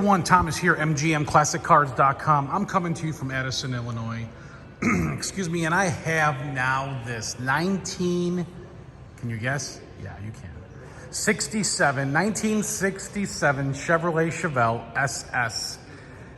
everyone, Thomas here, mgmclassiccars.com. I'm coming to you from Addison, Illinois. Excuse me, and I have now this 19, can you guess? Yeah, you can. 1967 Chevrolet Chevelle SS.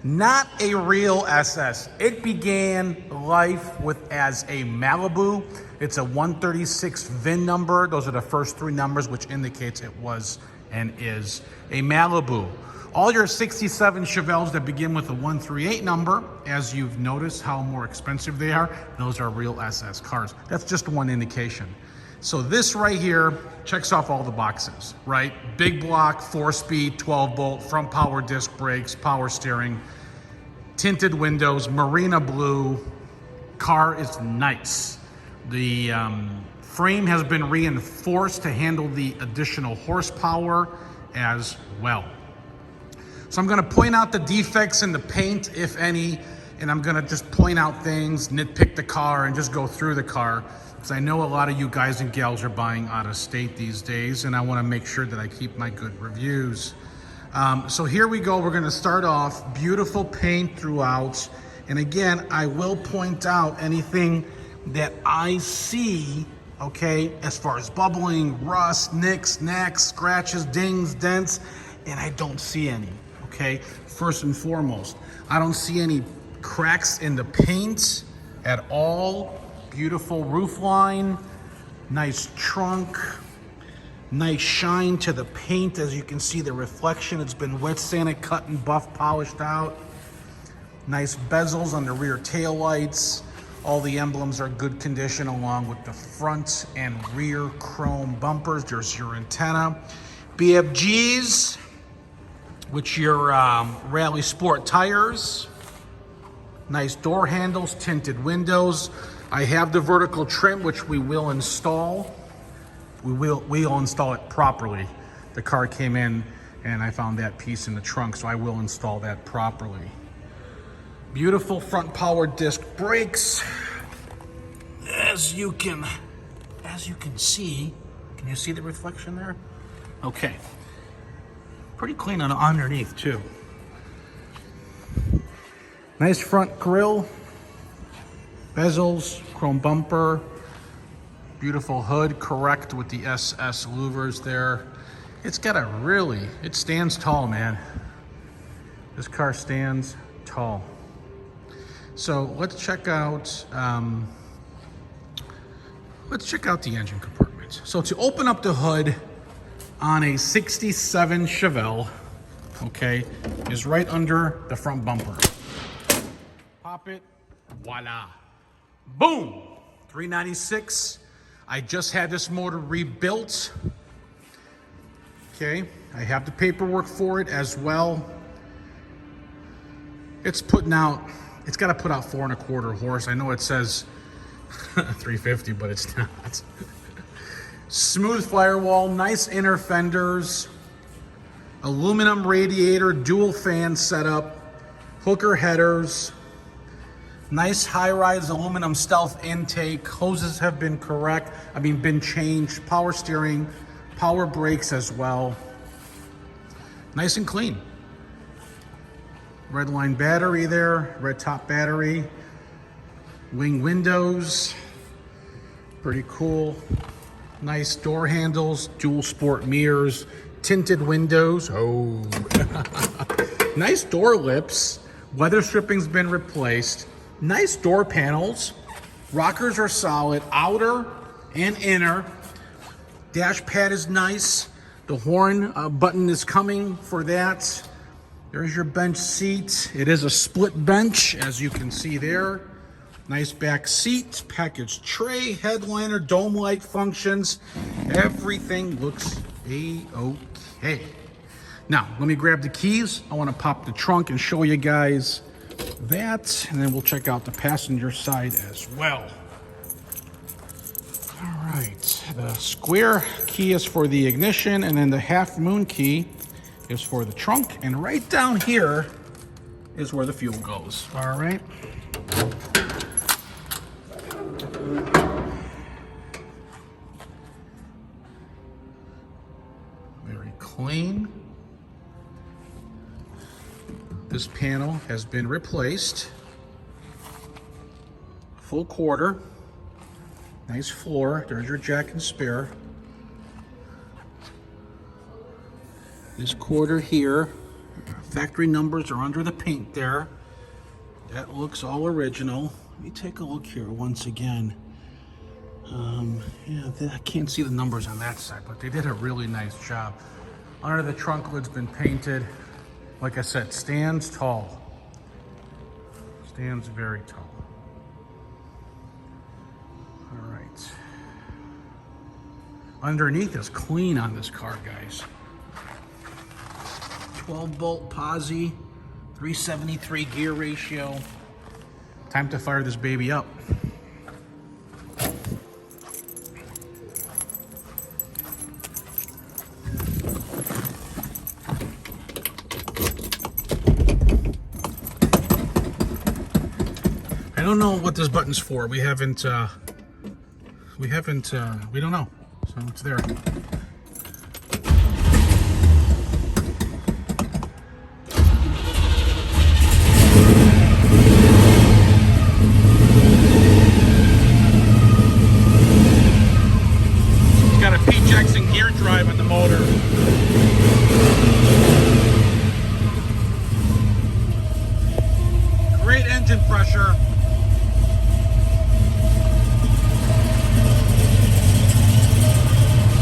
Not a real SS. It began life as a Malibu. It's a 136 VIN number. Those are the first three numbers, which indicates it was and is a Malibu. All your 67 Chevelles that begin with a 138 number, as you've noticed how more expensive they are, those are real SS cars. That's just one indication. So this right here checks off all the boxes, right? Big block, 4-speed, 12-bolt, front power disc brakes, power steering, tinted windows, marina blue. Car is nice. The frame has been reinforced to handle the additional horsepower as well. So I'm gonna point out the defects in the paint, if any, and I'm gonna just point out things, nitpick the car, and just go through the car. Because I know a lot of you guys and gals are buying out of state these days, and I want to make sure that I keep my good reviews. So here we go. We're going to start off. Beautiful paint throughout. And again, I will point out anything that I see, okay, as far as bubbling, rust, nicks, knacks, scratches, dings, dents, and I don't see any, okay? First and foremost, I don't see any cracks in the paint at all. Beautiful roof line, nice trunk, nice shine to the paint. As you can see, the reflection, it's been wet sanded, cut and buff, polished out. Nice bezels on the rear tail lights. All the emblems are good condition along with the front and rear chrome bumpers. There's your antenna. BFGs, which your Rally Sport tires. Nice door handles, tinted windows. I have the vertical trim, which we will install. We'll install it properly. The car came in and I found that piece in the trunk, so I will install that properly. Beautiful front power disc brakes. As you can see, can you see the reflection there? Okay. Pretty clean on underneath too. Nice front grille. Bezels, chrome bumper, beautiful hood, correct with the SS louvers there. It's got a it stands tall, man. This car stands tall. So let's check out the engine compartment. So to open up the hood on a 67 Chevelle, okay, is right under the front bumper. Pop it, voila. Boom, 396. I just had this motor rebuilt. Okay, I have the paperwork for it as well. It's got to put out 4.25 horse. I know it says 350, but it's not. Smooth firewall, nice inner fenders, aluminum radiator, dual fan setup, hooker headers. Nice high-rise aluminum stealth intake. Hoses have been been changed. Power steering, power brakes as well. Nice and clean. Red line battery there, red top battery. Wing windows, pretty cool. Nice door handles, dual sport mirrors, tinted windows. Oh, nice door lips. Weather stripping's been replaced. Nice door panels. Rockers are solid, outer and inner. Dash pad is nice. The horn button is coming for that. There's your bench seat. It is a split bench, as you can see there. Nice back seat, package tray, headliner, dome light functions. Everything looks a-okay. Now, let me grab the keys. I want to pop the trunk and show you guys that, and then we'll check out the passenger side as well. All right, the square key is for the ignition, and then the half moon key is for the trunk, and right down here is where the fuel goes. All right. Very clean. this panel has been replaced. Full quarter. Nice floor. There's your jack and spare. This quarter here, factory numbers are under the paint there. That looks all original. Let me take a look here once again. Yeah, I can't see the numbers on that side, but they did a really nice job. Under the trunk lid's been painted. Like I said, stands tall. Stands very tall. All right. Underneath is clean on this car, guys. 12-bolt posi, 373 gear ratio. Time to fire this baby up. I don't know what this button's for. We don't know. So it's there. Drive on the motor. Great engine pressure.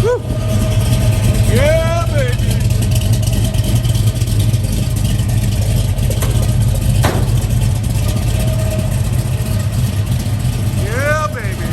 Woo. Yeah, baby. Yeah, baby.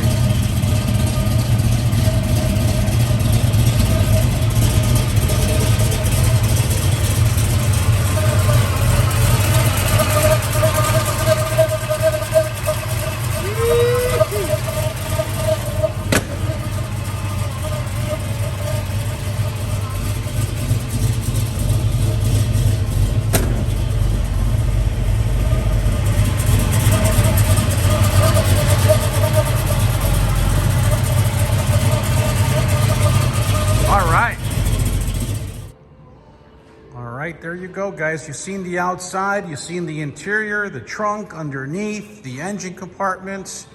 There you go, guys. You've seen the outside, you've seen the interior, the trunk, underneath, the engine compartments.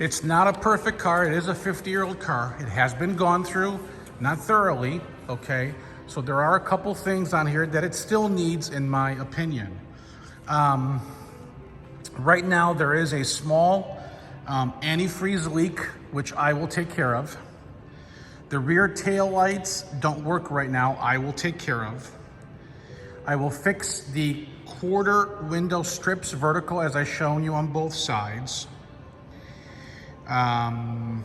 It's not a perfect car. It is a 50-year-old car. It has been gone through, not thoroughly, okay? So there are a couple things on here that it still needs, in my opinion. Right now, there is a small antifreeze leak, which I will take care of. The rear tail lights don't work right now. I will take care of. I will fix the quarter window strips vertical as I've shown you on both sides. I'll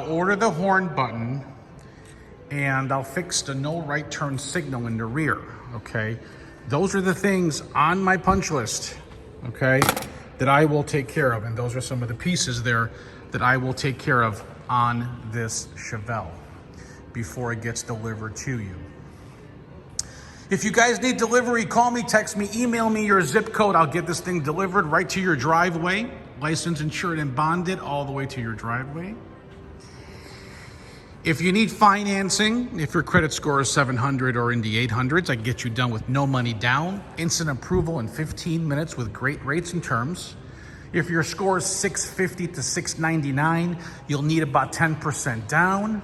order the horn button and I'll fix the no right turn signal in the rear, okay? Those are the things on my punch list, okay, that I will take care of. And those are some of the pieces there that I will take care of on this Chevelle before it gets delivered to you. If you guys need delivery, call me, text me, email me your zip code. I'll get this thing delivered right to your driveway. Licensed, insured, and bonded all the way to your driveway. If you need financing, if your credit score is 700 or in the 800s, I can get you done with no money down, instant approval in 15 minutes with great rates and terms. If your score is 650 to 699, you'll need about 10% down.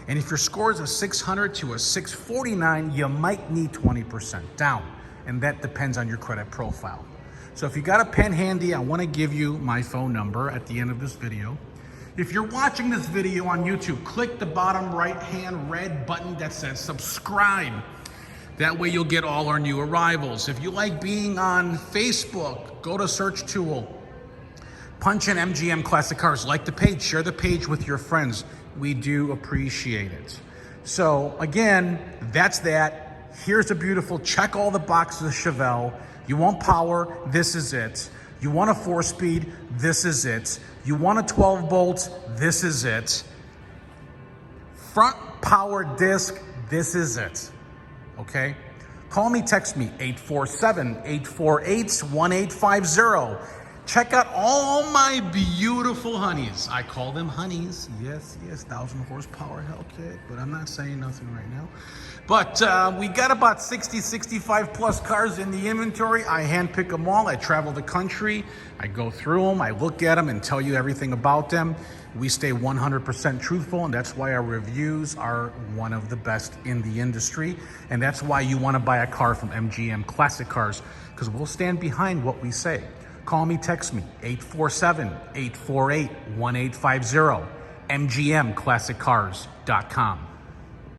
And if your score is a 600 to a 649, you might need 20% down. And that depends on your credit profile. So if you got a pen handy, I want to give you my phone number at the end of this video. If you're watching this video on YouTube, click the bottom right-hand red button that says subscribe. That way you'll get all our new arrivals. If you like being on Facebook, go to search tool, punch in MGM Classic Cars, like the page, share the page with your friends. We do appreciate it. So again, that's that. Here's a beautiful, check all the boxes of Chevelle. You want power, this is it. You want a 4-speed, this is it. You want a 12-bolt, this is it. Front power disc, this is it. Okay? Call me, text me, 847-848-1850. Check out all my beautiful honeys. I call them honeys. Yes, 1,000 horsepower Hellcat, but I'm not saying nothing right now. But we got about 60, 65 plus cars in the inventory. I handpick them all. I travel the country. I go through them. I look at them and tell you everything about them. We stay 100% truthful, and that's why our reviews are one of the best in the industry. And that's why you want to buy a car from MGM Classic Cars, because we'll stand behind what we say. Call me, text me, 847-848-1850, mgmclassiccars.com.